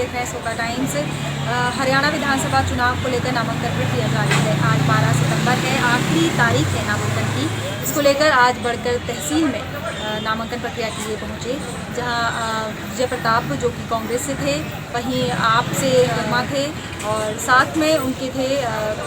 देख रहे हैं सोका टाइम्स। हरियाणा विधानसभा चुनाव को लेकर नामांकन प्रक्रिया जारी है। आज 12 सितंबर है, आखिरी तारीख है नामांकन की। इसको लेकर आज बढ़कर तहसील में नामांकन प्रक्रिया के लिए पहुंचे, जहां विजय प्रताप जो कि कांग्रेस से थे, वहीं आप से वर्मा थे और साथ में उनके थे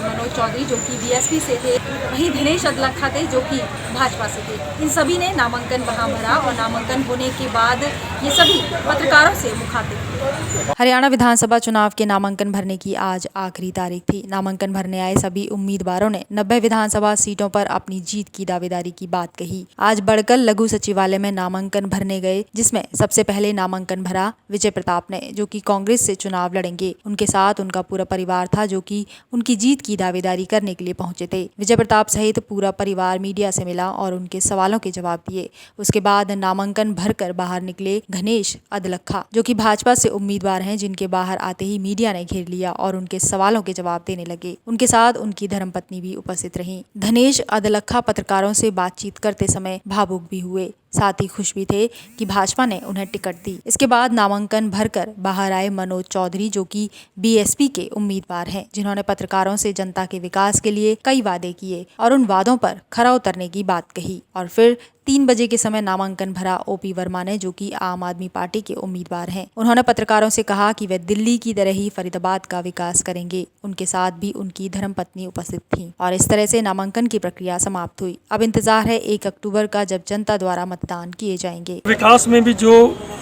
मनोज चौधरी जो कि बीएसपी से थे, वहीं दिनेश अदलखा थे जो कि भाजपा से थे। इन सभी ने नामांकन वहां भरा और नामांकन होने के बाद ये सभी पत्रकारों से मुखातिब हुए। हरियाणा विधानसभा चुनाव के नामांकन भरने की आज आखिरी तारीख थी। नामांकन भरने आए सभी उम्मीदवारों ने 90 विधानसभा सीटों पर अपनी जीत की दावेदारी की बात कही। आज बढ़कर लघु सचिवालय में नामांकन भरने गए, जिसमें सबसे पहले नामांकन भरा विजय प्रताप ने, जो कि कांग्रेस से चुनाव लड़ेंगे। उनके साथ उनका पूरा परिवार था जो कि उनकी जीत की दावेदारी करने के लिए पहुंचे थे। विजय प्रताप सहित पूरा परिवार मीडिया से मिला और उनके सवालों के जवाब दिए। उसके बाद नामांकन भरकर बाहर निकले दिनेश अदलखा, जो कि भाजपा से उम्मीदवार हैं, जिनके बाहर आते ही मीडिया ने घेर लिया और उनके सवालों के जवाब देने लगे। उनके साथ उनकी धर्मपत्नी भी उपस्थित रहीं। दिनेश अदलखा पत्रकारों से बातचीत करते समय भावुक भी हुए, साथ ही खुश भी थे कि भाजपा ने उन्हें टिकट दी। इसके बाद नामांकन भरकर बाहर आए मनोज चौधरी, जो कि बीएसपी के उम्मीदवार हैं, जिन्होंने पत्रकारों से जनता के विकास के लिए कई वादे किए और उन वादों पर खरा उतरने की बात कही। और फिर 3 बजे के समय नामांकन भरा ओपी वर्मा ने, जो कि आम आदमी पार्टी के उम्मीदवार हैं। उन्होंने पत्रकारों से कहा कि वे दिल्ली की तरह ही फरीदाबाद का विकास करेंगे। उनके साथ भी उनकी धर्मपत्नी उपस्थित थी और इस तरह से नामांकन की प्रक्रिया समाप्त हुई। अब इंतजार है 1 अक्टूबर का, जब जनता द्वारा मतदान किए जाएंगे। विकास में भी जो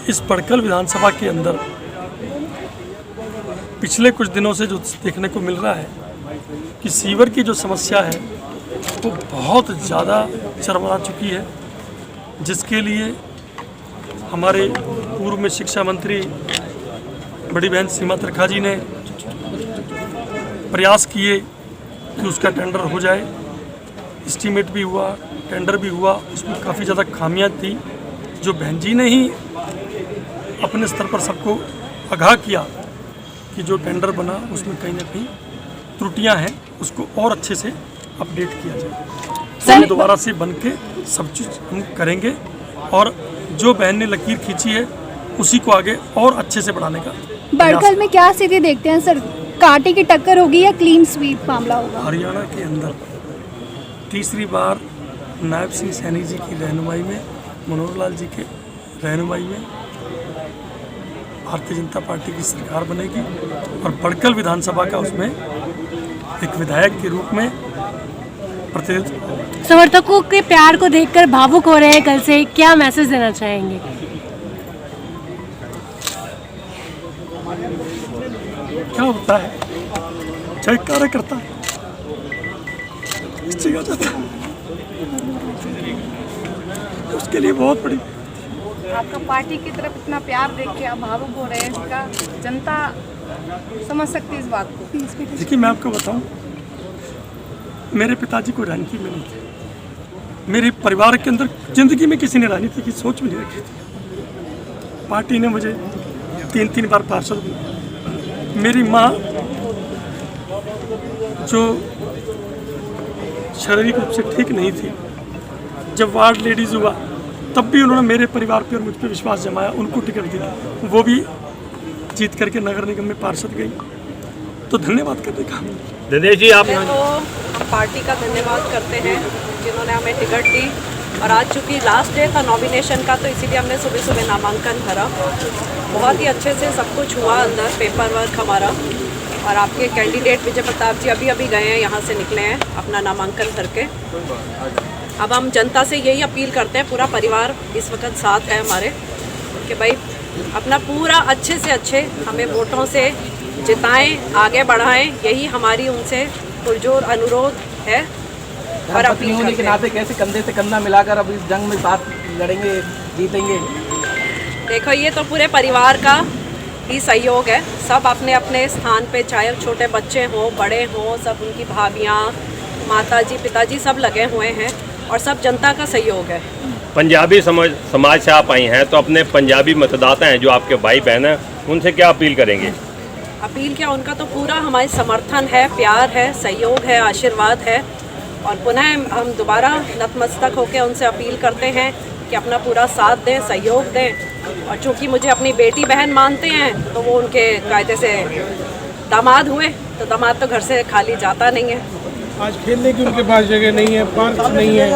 इस पड़कल विधानसभा के अंदर पिछले कुछ दिनों से जो देखने को मिल रहा है कि सीवर की जो समस्या है वो बहुत ज़्यादा चरमरा चुकी है, जिसके लिए हमारे पूर्व में शिक्षा मंत्री बड़ी बहन सीमा त्रिखा जी ने प्रयास किए कि उसका टेंडर हो जाए। एस्टीमेट भी हुआ, टेंडर भी हुआ, उसमें काफ़ी ज़्यादा खामियां थी, जो बहन जी ने ही अपने स्तर पर सबको आगाह किया कि जो टेंडर बना उसमें कहीं ना कहीं त्रुटियां हैं, उसको और अच्छे से अपडेट किया जाए। दोबारा से बन के सब चीज़ हम करेंगे और जो बहन ने लकीर खींची है उसी को आगे और अच्छे से बढ़ाने का। बड़कल में क्या स्थिति देखते हैं सर? कांटे की टक्कर होगी या क्लीन स्वीप मामला होगा? हरियाणा के अंदर तीसरी बार नायब सिंह सैनी जी की रहनुमाई में, मनोहर लाल जी के रहनुमाई में भारतीय जनता पार्टी की सरकार बनेगी और बड़कल विधानसभा का उसमें एक विधायक के रूप में प्रतिनिधित्व। समर्थकों के प्यार को देखकर भावुक हो रहे हैं कल से, क्या मैसेज देना चाहेंगे? क्या होता है चाहे कार्यकर्ता इस जगह जाता है, उसके लिए बहुत बड़ी। आपका पार्टी की तरफ इतना प्यार देख के आप भावुक हो रहे हैं, इसका जनता समझ सकती है इस बात को। देखिए मैं आपको बताऊं, मेरे पिताजी को राजनीति में नहीं थे, मेरे परिवार के अंदर जिंदगी में किसी ने राजनीति की सोच भी नहीं रखी थी। पार्टी ने मुझे 3 बार पार्षद बनाया। मेरी माँ जो शारीरिक रूप से ठीक नहीं थी, जब वार्ड लेडीज हुआ तब भी उन्होंने मेरे परिवार पे और मुझ पे विश्वास जमाया, उनको टिकट दी, वो भी जीत करके नगर निगम में पार्षद गई। तो धन्यवाद करने का। दिनेश जी, आप तो हम पार्टी का धन्यवाद करते हैं जिन्होंने हमें टिकट दी, और आज चूँकि लास्ट डे था नॉमिनेशन का, तो इसीलिए हमने सुबह नामांकन भरा। बहुत ही अच्छे से सब कुछ हुआ, अंदर पेपर वर्क हमारा। और आपके कैंडिडेट विजय प्रताप जी अभी गए हैं, यहाँ से निकले हैं अपना नामांकन करके। अब हम जनता से यही अपील करते हैं, पूरा परिवार इस वक्त साथ है हमारे, कि भाई अपना पूरा अच्छे से अच्छे हमें वोटों से जिताएं, आगे बढ़ाएं, यही हमारी उनसे पुरजोर अनुरोध है। और अपील होने के नाते कैसे कंधे से कंधा मिलाकर अब इस जंग में साथ लड़ेंगे, जीतेंगे? देखो, ये तो पूरे परिवार का ही सहयोग है, सब अपने अपने स्थान पे, चाहे छोटे बच्चे हों, बड़े हों, सब उनकी भाभियाँ, माताजी, पिताजी सब लगे हुए हैं और सब जनता का सहयोग है। पंजाबी समाज से आप आई हैं, तो अपने पंजाबी मतदाता हैं जो आपके भाई बहन हैं, उनसे क्या अपील करेंगे? अपील क्या, उनका तो पूरा हमारे समर्थन है, प्यार है, सहयोग है, आशीर्वाद है। और पुनः हम दोबारा नतमस्तक होकर उनसे अपील करते हैं कि अपना पूरा साथ दें, सहयोग दें और चूँकि मुझे अपनी बेटी बहन मानते हैं तो वो उनके कायदे से दामाद हुए, तो दामाद तो घर से खाली जाता नहीं है। आज खेलने की उनके पास जगह नहीं है, पार्क नहीं है,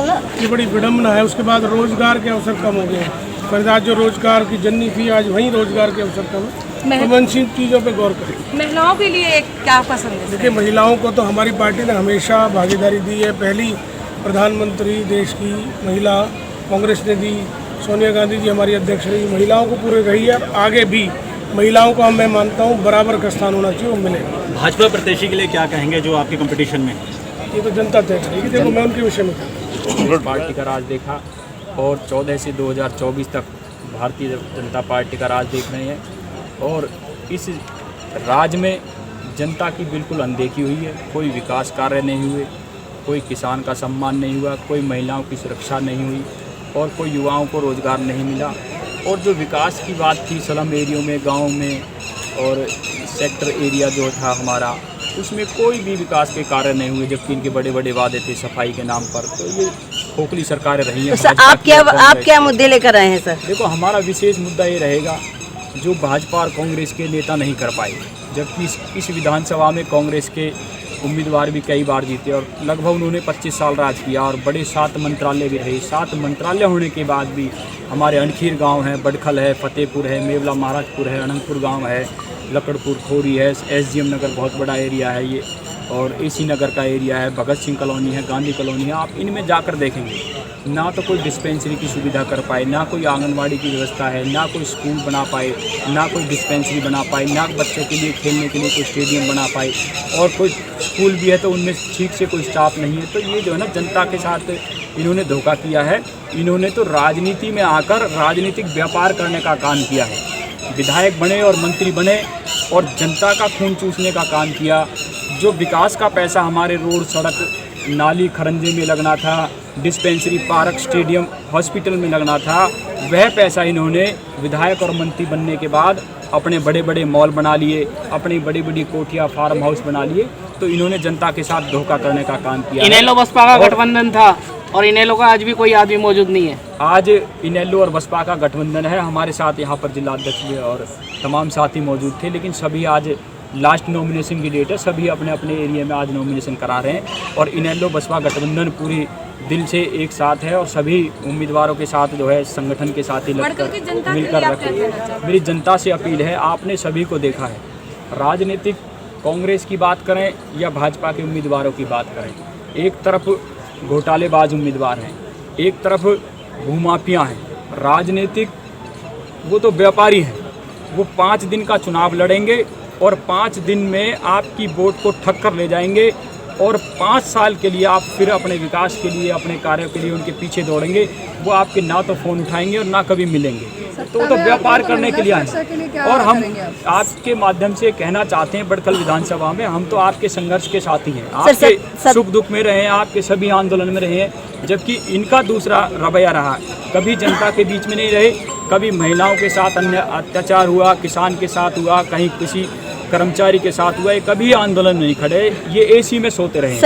ये बड़ी विडम्बना है। उसके बाद रोजगार के अवसर कम हो गए हैं। फरीदाबाद जो रोजगार की जननी थी, आज वहीं रोजगार के अवसर कम है। तो इन चीज़ों पे गौर करें। महिलाओं के लिए क्या पसंद है? देखिए, महिलाओं को तो हमारी पार्टी ने हमेशा भागीदारी दी है। पहली प्रधानमंत्री देश की महिला कांग्रेस ने दी, सोनिया गांधी जी हमारी अध्यक्ष रही, महिलाओं को पूरे रही है। आगे भी महिलाओं को मैं मानता हूँ बराबर का स्थान होना चाहिए, वो मिलेगा। भाजपा प्रत्याशी के लिए क्या कहेंगे जो आपके कंपटीशन में? ये तो जनता तय करेगी। देखो, मैं उनके विषय में पार्टी का राज देखा और 14 से 2024 तक भारतीय जनता पार्टी का राज देख रहे हैं, और इस राज में जनता की बिल्कुल अनदेखी हुई है। कोई विकास कार्य नहीं हुए, कोई किसान का सम्मान नहीं हुआ, कोई महिलाओं की सुरक्षा नहीं हुई, और कोई युवाओं को रोज़गार नहीं मिला। और जो विकास की बात थी स्लम एरियो में, गाँव में और सेक्टर एरिया जो था हमारा, उसमें कोई भी विकास के कार्य नहीं हुए, जबकि इनके बड़े बड़े वादे थे सफाई के नाम पर। तो ये खोखली सरकारें रही हैं। तो आप क्या मुद्दे लेकर आए हैं सर? देखो, हमारा विशेष मुद्दा ये रहेगा जो भाजपा और कांग्रेस के नेता नहीं कर पाए, जबकि इस विधानसभा में कांग्रेस के उम्मीदवार भी कई बार जीते और लगभग उन्होंने 25 साल राज किया, और बड़े 7 मंत्रालय भी रहे। 7 मंत्रालय होने के बाद भी हमारे अनखीर गांव है, बड़खल है, फतेहपुर है, मेवला महाराजपुर है, अनंतपुर गांव है, लकड़पुर खोरी है, SGM नगर बहुत बड़ा एरिया है ये, और AC नगर का एरिया है, भगत सिंह कॉलोनी है, गांधी कॉलोनी है। आप इनमें जाकर देखेंगे, ना तो कोई डिस्पेंसरी की सुविधा कर पाए, ना कोई आंगनवाड़ी की व्यवस्था है, ना कोई स्कूल बना पाए, ना कोई डिस्पेंसरी बना पाए, ना बच्चों के लिए खेलने के लिए कोई स्टेडियम बना पाए, और कोई स्कूल भी है तो उनमें ठीक से कोई स्टाफ नहीं है। तो ये जो है ना, जनता के साथ इन्होंने धोखा किया है। इन्होंने तो राजनीति में आकर राजनीतिक व्यापार करने का काम किया है। विधायक बने और मंत्री बने और जनता का खून चूसने का काम किया। जो विकास का पैसा हमारे रोड, सड़क, नाली, खरंजे में लगना था, डिस्पेंसरी, पार्क, स्टेडियम, हॉस्पिटल में लगना था, वह पैसा इन्होंने विधायक और मंत्री बनने के बाद अपने बड़े बड़े मॉल बना लिए, अपनी बड़ी बड़ी कोठियाँ, फार्म हाउस बना लिए। तो इन्होंने जनता के साथ धोखा करने का काम किया। इनेलो बसपा का गठबंधन था और इनेलो का आज भी कोई आदमी मौजूद नहीं है। आज इनेलो और बसपा का गठबंधन है। हमारे साथ यहाँ पर जिलाध्यक्ष भी और तमाम साथी मौजूद थे, लेकिन सभी आज लास्ट नॉमिनेशन की डेट है, सभी अपने अपने एरिया में आज नॉमिनेशन करा रहे हैं। और इनेलो बसपा गठबंधन पूरी दिल से एक साथ है और सभी उम्मीदवारों के साथ जो है संगठन के साथ ही लगकर मिलकर रखे। मेरी जनता से अपील है, आपने सभी को देखा है, राजनीतिक कांग्रेस की बात करें या भाजपा के उम्मीदवारों की बात करें, एक तरफ घोटालेबाज उम्मीदवार हैं, एक तरफ भूमाफिया हैं। राजनीतिक वो तो व्यापारी हैं, वो 5 दिन का चुनाव लड़ेंगे और 5 दिन में आपकी वोट को ठग कर ले जाएंगे, और 5 साल के लिए आप फिर अपने विकास के लिए, अपने कार्यों के लिए उनके पीछे दौड़ेंगे। वो आपके ना तो फ़ोन उठाएंगे और ना कभी मिलेंगे। तो वो तो व्यापार करने के लिए आए। और हम आपके माध्यम से कहना चाहते हैं, बड़खल विधानसभा में हम तो आपके संघर्ष के साथी हैं, आपके सुख दुख में रहे हैं, आपके सभी आंदोलन में रहे हैं, जबकि इनका दूसरा रवैया रहा। कभी जनता के बीच में नहीं रहे, कभी महिलाओं के साथ अन्य अत्याचार हुआ, किसान के साथ हुआ, कहीं किसी कर्मचारी के साथ हुआ, कभी आंदोलन नहीं खड़े, ये AC में सोते रहे।